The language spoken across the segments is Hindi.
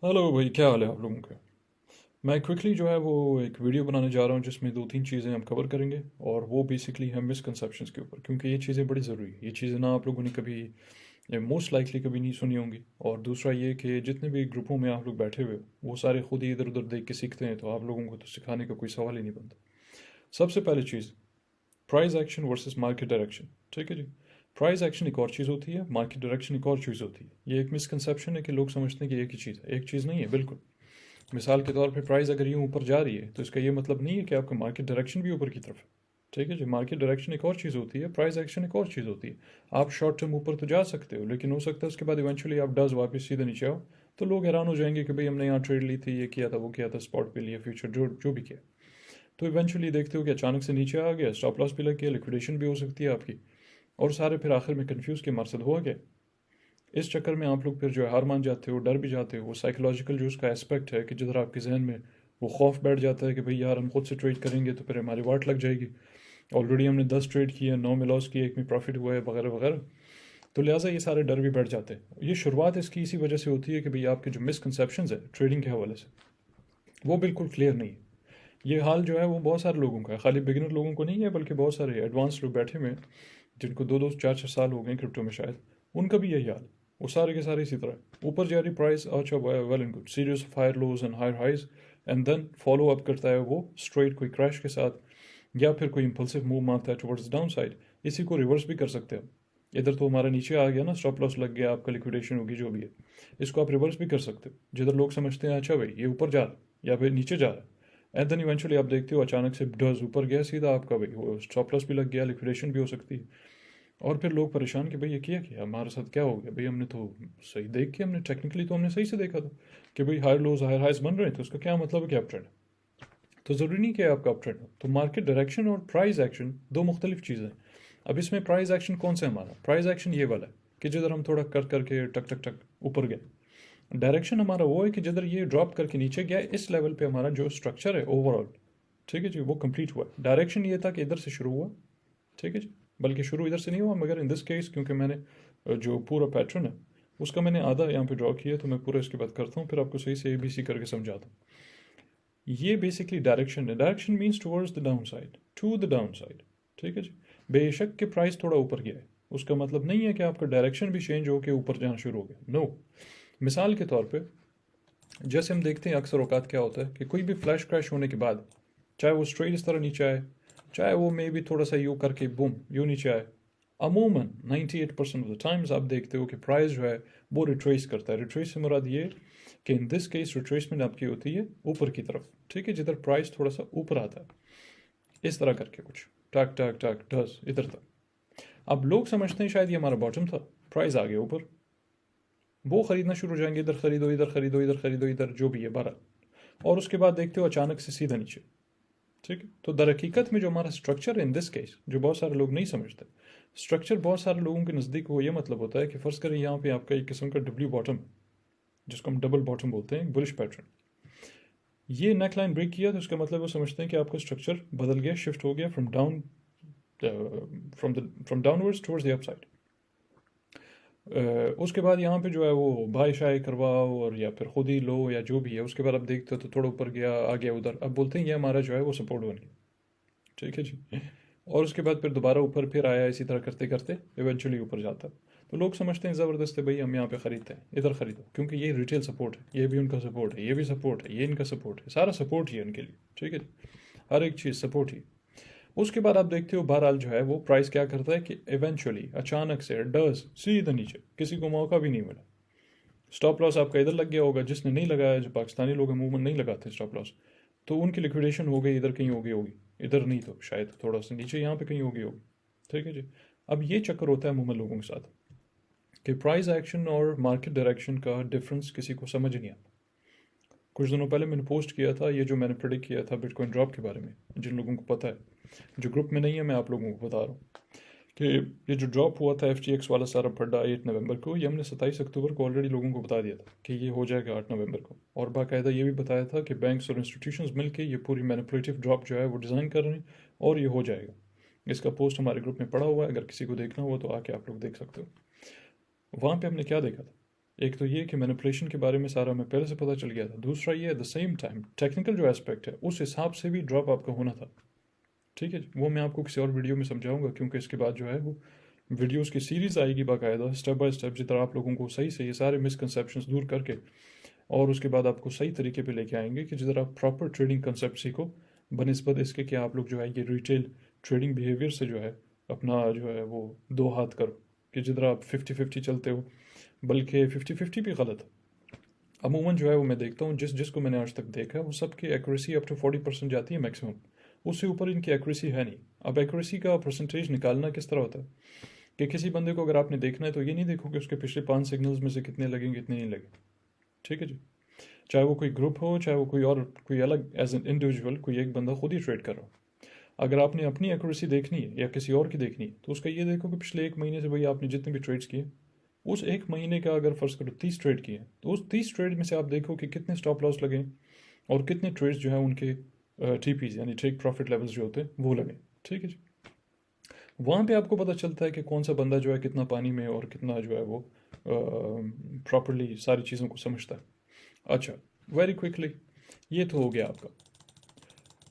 हेलो भाई, क्या हाल है आप लोगों का। मैं क्विकली जो है वो एक वीडियो बनाने जा रहा हूँ जिसमें दो तीन चीज़ें हम कवर करेंगे। और वो बेसिकली है मिसकंसेप्शंस के ऊपर, क्योंकि ये चीज़ें बड़ी ज़रूरी है। ये चीज़ें ना आप लोगों ने कभी, मोस्ट लाइकली कभी नहीं सुनी होंगी। और दूसरा ये कि जितने भी ग्रुपों में आप लोग बैठे हुए हो वो सारे खुद ही इधर उधर देख के सीखते हैं, तो आप लोगों को तो सिखाने का कोई सवाल ही नहीं बनता। सबसे पहली चीज़, price action versus market direction. ठीक है जी। प्राइस एक्शन एक और चीज़ होती है, मार्केट डायरेक्शन एक और चीज़ होती है। ये एक मिसकंसेप्शन है कि लोग समझते हैं कि एक ही चीज़ है। एक चीज़ नहीं है बिल्कुल। मिसाल के तौर पे प्राइस अगर यूँ ऊपर जा रही है तो इसका ये मतलब नहीं है कि आपका मार्केट डायरेक्शन भी ऊपर की तरफ है। ठीक है जी। मार्केट डायरेक्शन एक और चीज़ होती है, प्राइस एक्शन एक और चीज़ होती है। आप शॉर्ट टर्म ऊपर तो जा सकते हो, लेकिन हो सकता है उसके बाद इवेंचुअली आप डज वापस सीधे नीचे आओ, तो लोग हैरान हो जाएंगे कि भाई हमने यहाँ ट्रेड ली थी, ये किया था, वो किया था, स्पॉट पे लिया, फ्यूचर जो जो भी किया। तो इवेंचुअली देखते हो कि अचानक से नीचे आ गया, स्टॉप लॉस भी लग गया, लिक्विडेशन भी हो सकती है आपकी। और सारे फिर आखिर में कन्फ्यूज़ के मकसद हुआ गया। इस चक्कर में आप लोग फिर जो है हार मान जाते हो, डर भी जाते हो। वो साइकोलॉजिकल जो उसका एस्पेक्ट है कि जिधर आपके जहन में वो खौफ बैठ जाता है कि भाई यार हम खुद से ट्रेड करेंगे तो फिर हमारी वाट लग जाएगी। ऑलरेडी हमने 10 ट्रेड किए, 9 में लॉस किए, एक में प्रॉफिट हुआ है, वगैरह वगैरह। तो लिहाजा ये सारे डर भी बैठ जाते हैं। ये शुरुआत इसकी इसी वजह से होती है कि भाई आपके जो मिसकंसेप्शंस है ट्रेडिंग के हवाले से, वो बिल्कुल क्लियर नहीं है। ये हाल जो है वो बहुत सारे लोगों का है, खाली बिगिनर लोगों को नहीं है, बल्कि बहुत सारे एडवांस लोग बैठे हुए हैं जिनको दो दो चार चार साल हो गए क्रिप्टो में शायद, उनका भी यही हाल है। वो सारे के सारे इसी तरह ऊपर जा रही प्राइस, अच्छा well and good, series of higher lows and higher highs, and then follow up करता है वो स्ट्रेट कोई क्रैश के साथ, या फिर कोई इंपल्सिव मूव मारता है टुवर्ड्स डाउन साइड। इसी को रिवर्स भी कर सकते हैं। इधर तो हमारा नीचे आ गया ना, स्टॉप लॉस लग गया, आपका लिक्विडेशन होगी जो भी है। इसको आप रिवर्स भी कर सकते हो, जिधर लोग समझते हैं अच्छा भाई ये ऊपर जा रहा है या फिर नीचे जा रहा है, एंड देन इवेंचुअली आप देखते हो अचानक से डज ऊपर गया सीधा, आपका भाई वो स्टॉप लॉस भी लग गया, लिक्विडेशन भी हो सकती है। और फिर लोग परेशान कि भाई ये किया क्या हमारे साथ, क्या हो गया भाई, हमने तो सही देख के, हमने टेक्निकली तो हमने सही से देखा था कि भाई हायर लोज हायर हाइज बन रहे हैं, तो उसका क्या मतलब है कि अप ट्रेंड। तो ज़रूरी नहीं कि आपका अप ट्रेंड हो। तो मार्केट डायरेक्शन और प्राइस एक्शन दो मुख्तलिफ चीज़ें हैं। अब इसमें प्राइस एक्शन कौन सा है हमारा, प्राइस एक्शन ये वाला है कि जिधर हम थोड़ा कर करके टक टक टक ऊपर गए। डायरेक्शन हमारा वो है कि जिधर ये ड्रॉप करके नीचे गया, इस लेवल पे हमारा जो स्ट्रक्चर है ओवरऑल, ठीक है जी, वो कंप्लीट हुआ। डायरेक्शन ये था कि इधर से शुरू हुआ, ठीक है जी, बल्कि शुरू इधर से नहीं हुआ, मगर इन दिस केस क्योंकि मैंने जो पूरा पैटर्न है उसका मैंने आधा यहाँ पे ड्रॉ किया, तो मैं पूरा इसके बाद करता हूँ, फिर आपको सही से ABC करके समझाता हूँ। ये बेसिकली डायरेक्शन है। Direction means towards the down side, to the down side. ठीक है जी। बेशक के प्राइस थोड़ा ऊपर गया है, उसका मतलब नहीं है कि आपका डायरेक्शन भी चेंज होकर ऊपर जाना शुरू हो गया, नो। मिसाल के तौर पे जैसे हम देखते हैं अक्सर औकात क्या होता है कि कोई भी फ्लैश क्रैश होने के बाद, चाहे वो स्ट्रेट इस तरह नीचे आए, चाहे वो मे भी थोड़ा सा यू करके बूम यू नीचे आए, अमूमन 98% ऑफ द टाइम्स आप देखते हो कि प्राइस जो है वो रिट्रेस करता है। रिट्रेस से मुराद ये कि इन दिस केस रिट्रेसमेंट आपकी होती है ऊपर की तरफ, ठीक है, जिधर प्राइस थोड़ा सा ऊपर आता है, इस तरह करके कुछ टक टक टक डस इधर तक। अब लोग समझते हैं शायद ये हमारा बॉटम था, प्राइस आ गया ऊपर, वो खरीदना शुरू हो जाएंगे, इधर खरीदो, इधर खरीदो, इधर खरीदो, इधर जो भी है बारह। और उसके बाद देखते हो अचानक से सीधा नीचे। ठीक है। तो दर हकीकत में जो हमारा स्ट्रक्चर है इन दिस केस, जो बहुत सारे लोग नहीं समझते, स्ट्रक्चर बहुत सारे लोगों के नज़दीक वो ये मतलब होता है कि फ़र्ज़ करें यहाँ पे आपका एक किस्म का डब्ल्यू बॉटम, जिसको हम डबल बॉटम बोलते हैं, बुलिश पैटर्न। ये नेक लाइन ब्रेक किया तो उसका मतलब वो समझते हैं कि आपका स्ट्रक्चर बदल गया, शिफ्ट हो गया from down, from downwards towards the upside. उसके बाद यहाँ पे जो है वो बाय शाय करवाओ और या फिर खुद ही लो या जो भी है, उसके बाद अब देखते हो तो थोड़ा ऊपर गया, आ गया उधर, अब बोलते हैं ये हमारा जो है वो सपोर्ट बन गया। ठीक है जी। और उसके बाद फिर दोबारा ऊपर फिर आया, इसी तरह करते करते इवेंचुअली ऊपर जाता है। तो लोग समझते हैं ज़बरदस्त है भाई, हम यहाँ पे ख़रीदते हैं, इधर ख़रीदो, क्योंकि ये रिटेल सपोर्ट है, ये भी उनका सपोर्ट है, ये भी सपोर्ट है, ये इनका सपोर्ट है, सारा सपोर्ट ही है उनके लिए। ठीक है जी। हर एक चीज़ सपोर्ट ही। उसके बाद आप देखते हो बहरहाल जो है वो प्राइस क्या करता है कि इवेंचुअली अचानक से डस सीधा नीचे, किसी को मौका भी नहीं मिला। स्टॉप लॉस आपका इधर लग गया होगा, जिसने नहीं लगाया, जो पाकिस्तानी लोग अमूमन नहीं लगाते स्टॉप लॉस, तो उनकी लिक्विडेशन हो गई, इधर कहीं हो गई होगी, इधर नहीं तो शायद थोड़ा सा नीचे यहाँ पे कहीं हो गई होगी। ठीक है जी। अब ये चक्कर होता है अमूमन लोगों के साथ कि प्राइस एक्शन और मार्केट डायरेक्शन का डिफरेंस किसी को समझ नहीं आता। कुछ दिनों पहले मैंने पोस्ट किया था ये जो मैंने प्रिडिक्ट किया था बिटकॉइन ड्रॉप के बारे में, जिन लोगों को पता है, जो ग्रुप में नहीं है मैं आप लोगों को बता रहा हूँ कि ये जो ड्रॉप हुआ था FTX वाला सारा फड्डा 8 नवंबर को, ये हमने 27 अक्टूबर को ऑलरेडी लोगों को बता दिया था कि ये हो जाएगा 8 नवंबर को, और बाकायदा ये भी बताया था कि बैंक्स और इंस्टीट्यूशंस मिलकर ये पूरी मैनिपुलेटिव ड्रॉप जो है वो डिज़ाइन कर रहे हैं और ये हो जाएगा। इसका पोस्ट हमारे ग्रुप में पड़ा हुआ है, अगर किसी को देखना हुआ तो आके आप लोग देख सकते हो। वहाँ पे हमने क्या देखा था एक तो ये कि मैनिपुलेशन के बारे में सारा मैं पहले से पता चल गया था, दूसरा ये at the same time technical जो एस्पेक्ट है उस हिसाब से भी ड्रॉप आपका होना था। ठीक है, वो मैं आपको किसी और वीडियो में समझाऊंगा, क्योंकि इसके बाद जो है वो वीडियोस की सीरीज़ आएगी बाकायदा, स्टेप बाय स्टेप, जिस तरह आप लोगों को सही से ये सारे मिसकंसेप्शंस दूर करके और उसके बाद आपको सही तरीके पे लेके आएंगे कि जिस तरह आप प्रॉपर ट्रेडिंग कंसेप्ट सीखो, बनिस्बत इसके कि आप लोग जो है ये रिटेल ट्रेडिंग बिहेवियर से जो है अपना जो है वो दो हाथ करो, कि जिस तरह आप 50-50 चलते हो, बल्कि 50-50 भी गलत है। अमूमन जो है वो मैं देखता हूँ जिसको मैंने आज तक देखा है वो सबकी एक्यूरेसी अप टू 40% जाती है मैक्सिमम, उससे ऊपर इनकी एक्यूरेसी है नहीं। अब एक्यूरेसी का परसेंटेज निकालना किस तरह होता है कि किसी बंदे को अगर आपने देखना है तो ये नहीं देखो कि उसके पिछले 5 सिग्नल्स में से कितने लगेंगे कितने नहीं लगे। ठीक है जी, चाहे वो कोई ग्रुप हो, चाहे वो कोई और कोई अलग एज एन इंडिविजुअल कोई एक बंदा खुद ही ट्रेड कर रहा हो। अगर आपने अपनी एक्यूरेसी देखनी है या किसी और की देखनी है तो उसका ये देखो कि पिछले 1 महीने से भाई आपने जितने भी ट्रेड्स किए, उस 1 महीने का अगर फ़र्ज़ करो 30 ट्रेड किए तो उस 30 ट्रेड में से आप देखो कि कितने स्टॉप लॉस लगे और कितने ट्रेड्स जो हैं उनके टीपीज यानी टेक प्रॉफिट लेवल्स जो होते हैं वो लगे। ठीक है जी, वहाँ पे आपको पता चलता है कि कौन सा बंदा जो है कितना पानी में और कितना जो है वो प्रॉपरली सारी चीज़ों को समझता है। अच्छा, वेरी क्विकली ये तो हो गया आपका।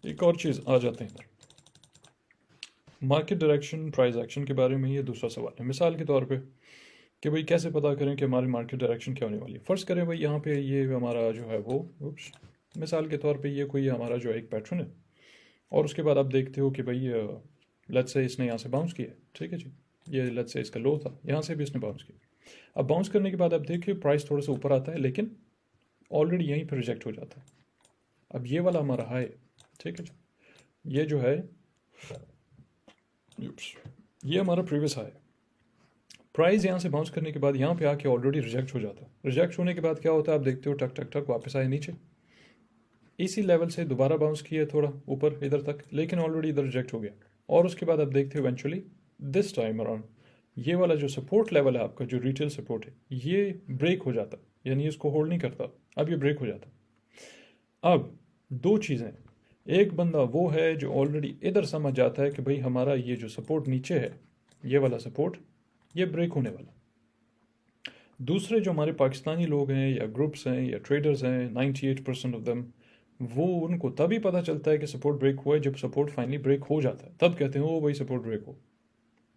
एक और चीज़ आ जाते हैं इधर, मार्केट डायरेक्शन प्राइस एक्शन के बारे में। ये दूसरा सवाल है, मिसाल के तौर पे कि भाई कैसे पता करें कि हमारी मार्केट डायरेक्शन क्या होने वाली है। फ़र्ज़ करें भाई यहाँ पे ये हमारा जो है वो मिसाल के तौर पे ये कोई हमारा जो है एक पैटर्न है और उसके बाद आप देखते हो कि भाई लेट्स से इसने यहाँ से बाउंस किया। ठीक है जी, ये लेट्स से इसका लो था, यहाँ से भी इसने बाउंस किया। अब बाउंस करने के बाद आप देखिए प्राइस थोड़ा सा ऊपर आता है लेकिन ऑलरेडी यहीं पर रिजेक्ट हो जाता है। अब ये वाला हमारा हाई, ठीक है जी, ये जो है ये हमारा प्रीवियस हाई है। प्राइस यहाँ से बाउंस करने के बाद यहाँ पे आके ऑलरेडी रिजेक्ट हो जाता है। रिजेक्ट होने के बाद क्या होता है आप देखते हो टक टक टक वापस आए नीचे, इसी लेवल से दोबारा बाउंस किया थोड़ा ऊपर इधर तक, लेकिन ऑलरेडी इधर रिजेक्ट हो गया। और उसके बाद आप देखते हो इवेंचुअली दिस टाइम अराउंड ये वाला जो सपोर्ट लेवल है आपका, जो रिटेल सपोर्ट है, ये ब्रेक हो जाता, यानी इसको होल्ड नहीं करता, अब ये ब्रेक हो जाता। अब दो चीज़ें, एक बंदा वो है जो ऑलरेडी इधर समझ जाता है कि भाई हमारा ये जो सपोर्ट नीचे है, ये वाला सपोर्ट, ये ब्रेक होने वाला। दूसरे जो हमारे पाकिस्तानी लोग हैं या ग्रुप्स हैं या ट्रेडर्स हैं, 98% ऑफ देम, वो उनको तभी पता चलता है कि सपोर्ट ब्रेक हुआ है जब सपोर्ट फाइनली ब्रेक हो जाता है, तब कहते हैं ओ भाई सपोर्ट ब्रेक हो।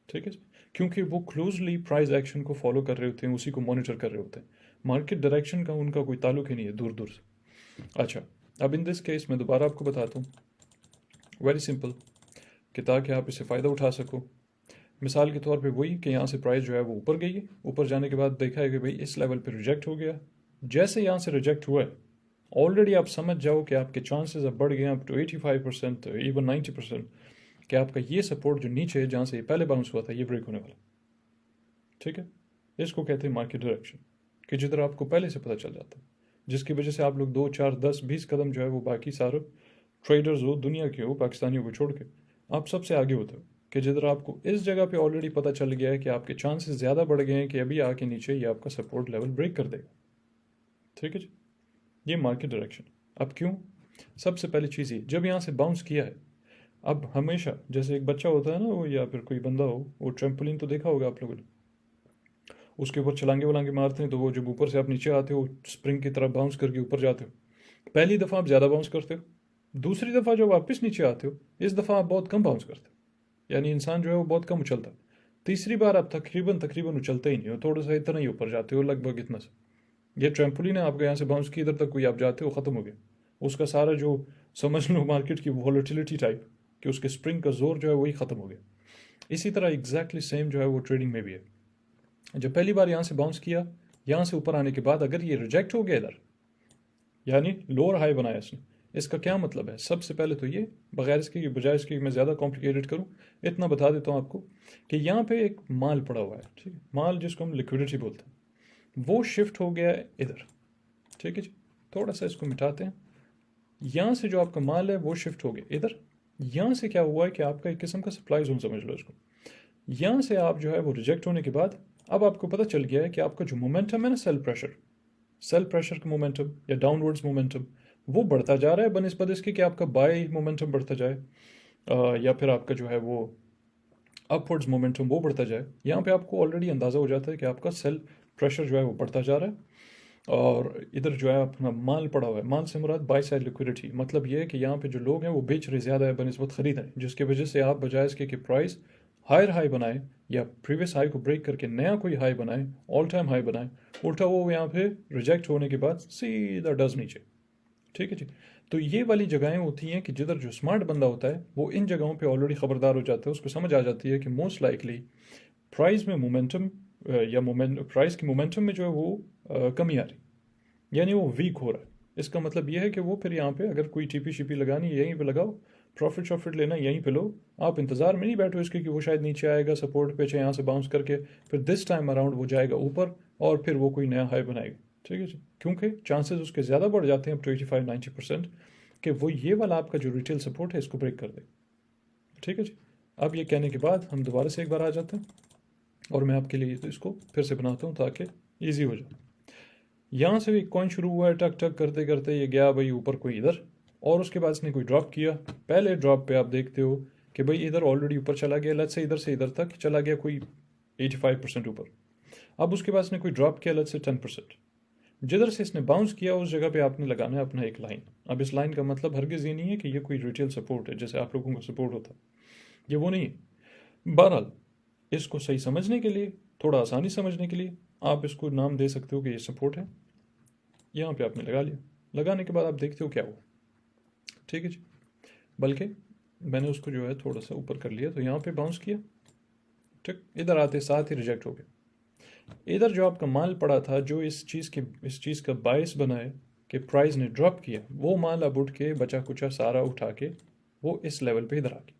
ठीक है, क्योंकि वो क्लोजली प्राइस एक्शन को फॉलो कर रहे होते हैं, उसी को मॉनिटर कर रहे होते हैं। मार्केट डायरेक्शन का उनका कोई ताल्लुक ही नहीं है दूर दूर से। अच्छा, अब इन दिस केस मैं दोबारा आपको बताता हूँ, वेरी सिंपल, कि ताकि आप इससे फ़ायदा उठा सको। मिसाल के तौर पे वही कि यहाँ से प्राइस जो है वो ऊपर गई है, ऊपर जाने के बाद देखा है कि भाई इस लेवल पे रिजेक्ट हो गया। जैसे यहाँ से रिजेक्ट हुआ है ऑलरेडी आप समझ जाओ कि आपके चांसेस अब बढ़ गए अप टू 85%, इवन 90%, कि आपका ये सपोर्ट जो नीचे है जहाँ से ये पहले बाउंस हुआ था ये ब्रेक होने वाला। ठीक है, इसको कहते हैं मार्केट डायरेक्शन, कि जिधर आपको पहले से पता चल जाता है, जिसकी वजह से आप लोग 2, 4, 10, 20 कदम जो है वो बाकी सारे ट्रेडर्स हो दुनिया के हो पाकिस्तानियों को छोड़ के आप सबसे आगे होते हो, कि जिधर आपको इस जगह पे ऑलरेडी पता चल गया है कि आपके चांसेस ज़्यादा बढ़ गए हैं कि अभी आके नीचे ये आपका सपोर्ट लेवल ब्रेक कर देगा। ठीक है जी, ये मार्केट डायरेक्शन। अब क्यों, सबसे पहली चीज़ ये, जब यहाँ से बाउंस किया है, अब हमेशा जैसे एक बच्चा होता है ना वो, या फिर कोई बंदा हो, वो ट्रैम्पोलिन तो देखा होगा आप लोगों ने, उसके ऊपर छलांगे वलांगे मारते हैं तो वो जब ऊपर से आप नीचे आते हो स्प्रिंग की तरह बाउंस करके ऊपर जाते हो, पहली दफ़ा आप ज़्यादा बाउंस करते हो, दूसरी दफ़ा जब वापस नीचे आते हो इस दफ़ा आप बहुत कम बाउंस करते हो, यानी इंसान जो है वो बहुत कम उछलता है। तीसरी बार आप तकरीबन उछलते ही नहीं हो, थोड़ा सा इतना ही ऊपर जाते हो, लगभग इतना सा। ये ट्रैम्पोलिन है, आपको यहाँ से बाउंस की इधर तक कोई आप जाते हो ख़त्म हो गया, उसका सारा जो समझ लो मार्केट की वॉलेटिलिटी टाइप कि उसके स्प्रिंग का जोर जो है वही ख़त्म हो गया। इसी तरह एग्जैक्टली सेम जो है वो ट्रेडिंग में भी है। जब पहली बार यहाँ से बाउंस किया, यहाँ से ऊपर आने के बाद अगर ये रिजेक्ट हो गया इधर, यानी लोअर हाई बनाया इसने, इसका क्या मतलब है? सबसे पहले तो ये, बगैर इसके बजाय इसकी मैं ज़्यादा कॉम्प्लिकेटेड करूँ, इतना बता देता हूँ आपको कि यहाँ पे एक माल पड़ा हुआ है, ठीक है, माल जिसको हम लिक्विडिटी बोलते हैं, वो शिफ्ट हो गया है इधर। ठीक है जी, थोड़ा सा इसको मिटाते हैं। यहाँ से जो आपका माल है वो शिफ्ट हो गया इधर। यहाँ से क्या हुआ है कि आपका एक किस्म का सप्लाई जोन समझ लो इसको। यहाँ से आप जो है वो रिजेक्ट होने के बाद अब आपको पता चल गया है कि आपका जो मोमेंटम है ना, सेल प्रेशर का मोमेंटम या डाउनवर्ड्स मोमेंटम, वो बढ़ता जा रहा है बनिस्बत इसके कि आपका बाय मोमेंटम बढ़ता जाए या फिर आपका जो है वो अपवर्ड्स मोमेंटम वो बढ़ता जाए। यहाँ पे आपको ऑलरेडी अंदाज़ा हो जाता है कि आपका सेल प्रेशर जो है वो बढ़ता जा रहा है और इधर जो है अपना माल पड़ा हुआ है। माल से मुराद बाई साइड लिक्विडिटी, मतलब ये है कि यहाँ पे जो लोग हैं वो बेच रहे ज़्यादा है बनस्बत ख़रीद रहे हैं, जिसकी वजह से आप बजाय इसके कि प्राइस हायर हाई बनाए या प्रीवियस हाई को ब्रेक करके नया कोई हाई बनाए, ऑल टाइम हाई बनाए, उल्टा वो यहाँ पे रिजेक्ट होने के बाद सीधा डज नीचे। ठीक है जी। तो ये वाली जगहें होती हैं कि जिधर जो स्मार्ट बंदा होता है वो इन जगहों पे ऑलरेडी ख़बरदार हो जाता है, उसको समझ आ जाती है कि मोस्ट लाइकली प्राइस में मोमेंटम या प्राइस की मोमेंटम में जो है वो कमी आ रही, यानी वो वीक हो रहा है। इसका मतलब ये है कि वो फिर यहाँ पे अगर कोई टीपी शीपी लगानी है यहीं पे लगाओ, प्रॉफिट शॉफिट लेना यहीं पे लो। आप इंतज़ार में नहीं बैठो इसके कि वो शायद नीचे आएगा सपोर्ट पे, चाहे यहाँ से बाउंस करके फिर दिस टाइम अराउंड वो जाएगा ऊपर और फिर वो कोई नया हाई बनाएगा। ठीक है जी, क्योंकि चांसेस उसके ज़्यादा बढ़ जाते हैं अप टू 85-90% कि वो ये वाला आपका जो रिटेल सपोर्ट है इसको ब्रेक कर दे। ठीक है जी। अब ये कहने के बाद हम दोबारा से एक बार आ जाते हैं और मैं आपके लिए इसको फिर से बनाता हूँ ताकि ईजी हो जाए। यहाँ से भी कॉइन शुरू हुआ है, टक टक करते करते ये गया भाई ऊपर कोई इधर, और उसके बाद इसने कोई ड्रॉप किया। पहले ड्रॉप पे आप देखते हो कि भाई इधर ऑलरेडी ऊपर चला गया, लेट्स से इधर से इधर तक चला गया कोई 85% ऊपर। अब उसके बाद इसने कोई ड्रॉप किया लेट्स से 10%। जिधर से इसने बाउंस किया उस जगह पे आपने लगाना है अपना एक लाइन। अब इस लाइन का मतलब हरगिज़ ये नहीं है कि ये कोई रिटेल सपोर्ट है जैसे आप लोगों को सपोर्ट होता है, ये वो नहीं है। बहरहाल इसको सही समझने के लिए, थोड़ा आसानी समझने के लिए आप इसको नाम दे सकते हो कि ये सपोर्ट है। यहाँ पे आपने लगा लिया, लगाने के बाद आप देखते हो क्या हुआ। ठीक है जी। बल्कि मैंने उसको जो है थोड़ा सा ऊपर कर लिया तो यहाँ पे बाउंस किया, ठीक, इधर आते साथ ही रिजेक्ट हो गया। इधर जो आपका माल पड़ा था जो इस चीज़ का बायस बना है कि प्राइस ने ड्रॉप किया, वो माल अब उठ के बचा कुचा सारा उठा के वो इस लेवल पे इधर आ गया,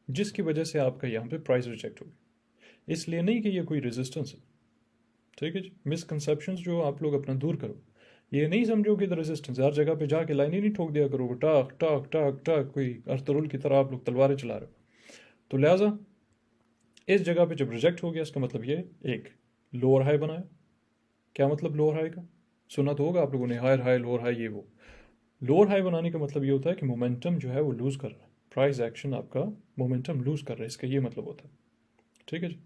जिसकी वजह से आपका यहाँ पे प्राइस रिजेक्ट हो गया। इसलिए नहीं कि ये कोई रेजिस्टेंस है। ठीक है जी। मिसकंसेप्शंस जो आप लोग अपना दूर करो, ये नहीं समझो कि रेजिस्टेंस हर जगह पे जाके लाइन ही नहीं ठोक दिया करोगे टक टक टक टक, कोई अर्थरुल की तरह आप लोग तलवारें चला रहे हो। तो लिहाजा इस जगह पे जब रिजेक्ट हो गया इसका मतलब ये एक लोअर हाई बनाया। क्या मतलब लोअर हाई का? सुना तो होगा आप लोगों ने, हायर हाई लोअर हाई, ये वो। लोअर हाई बनाने का मतलब ये होता है कि मोमेंटम जो है वो लूज़ कर रहा है, प्राइस एक्शन आपका मोमेंटम लूज़ कर रहा है, इसका ये मतलब होता है। ठीक है जी।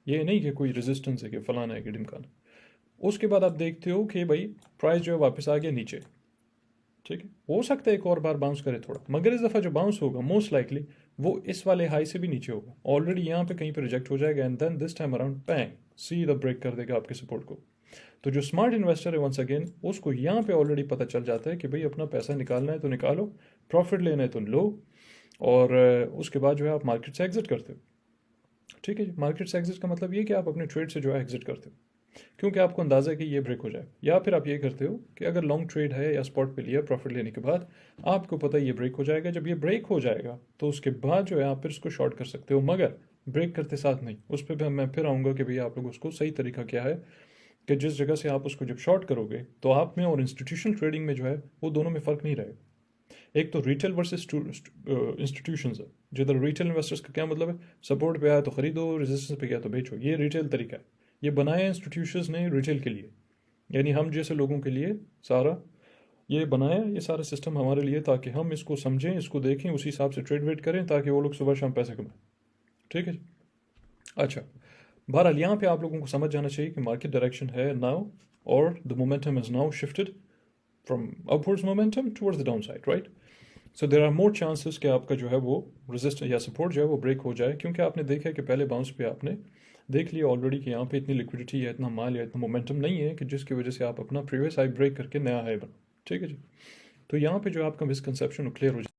ये नहीं कि कोई रेजिस्टेंस है कि फलाना है कि ढिमकाना। उसके बाद आप देखते हो कि भाई प्राइस जो है वापस आ गया नीचे। ठीक है, हो सकता है एक और बार बाउंस करे थोड़ा, मगर इस दफ़ा जो बाउंस होगा मोस्ट लाइकली वो इस वाले हाई से भी नीचे होगा, ऑलरेडी यहाँ पे कहीं पे रिजेक्ट हो जाएगा and then this time around bang सीधा ब्रेक कर देगा आपके सपोर्ट को। तो जो स्मार्ट इन्वेस्टर है वंस अगेन उसको यहाँ पे ऑलरेडी पता चल जाता है कि भाई अपना पैसा निकालना है तो निकालो, प्रॉफिट लेना है तो लो, और उसके बाद जो है आप मार्केट से एग्जिट करते हो। ठीक है जी। मार्केट से एग्जिट का मतलब ये कि आप अपने ट्रेड से जो है एग्जिट करते हो, क्योंकि आपको अंदाज़ा है कि ये ब्रेक हो जाए। या फिर आप ये करते हो कि अगर लॉन्ग ट्रेड है या स्पॉट पे लिया प्रॉफिट लेने के बाद, आपको पता है ये ब्रेक हो जाएगा, जब ये ब्रेक हो जाएगा तो उसके बाद जो है आप फिर उसको शॉर्ट कर सकते हो, मगर ब्रेक करते साथ नहीं। उस पर भी मैं फिर आऊँगा कि भैया आप लोग उसको सही तरीका क्या है कि जिस जगह से आप उसको जब शॉर्ट करोगे तो आप में और इंस्टीट्यूशनल ट्रेडिंग में जो है वो दोनों में फ़र्क नहीं रहेगा। एक तो रिटेल वर्सेस इंस्टीट्यूशंस है, जिधर रिटेल इन्वेस्टर्स का क्या मतलब है, सपोर्ट पे आया तो खरीदो, रेजिस्टेंस पे गया तो बेचो, ये रिटेल तरीका है। ये बनाया इंस्टीट्यूशंस ने रिटेल के लिए, यानी हम जैसे लोगों के लिए सारा ये बनाया, ये सारा सिस्टम हमारे लिए, ताकि हम इसको समझें, इसको देखें, उसी हिसाब से ट्रेड वेट करें ताकि वो लोग सुबह शाम पैसे कमाएं। ठीक है जी। अच्छा, बहरहाल यहाँ पे आप लोगों को समझ जाना चाहिए कि मार्केट डायरेक्शन है नाउ, और the momentum is now shifted from upwards momentum towards the down side, right. So there are more chances कि आपका जो है वो रेजिस्ट या सपोर्ट जो है वो ब्रेक हो जाए, क्योंकि आपने देखा है कि पहले बाउंस पे आपने देख लिया ऑलरेडी कि यहाँ पे इतनी लिक्विडिटी या इतना माल या इतना मोमेंटम नहीं है कि जिसकी वजह से आप अपना प्रीवियस हाई ब्रेक करके नया हाई बनो। ठीक है जी। तो यहाँ पे जो आपका मिसकंसेप्शन क्लियर हो जाए।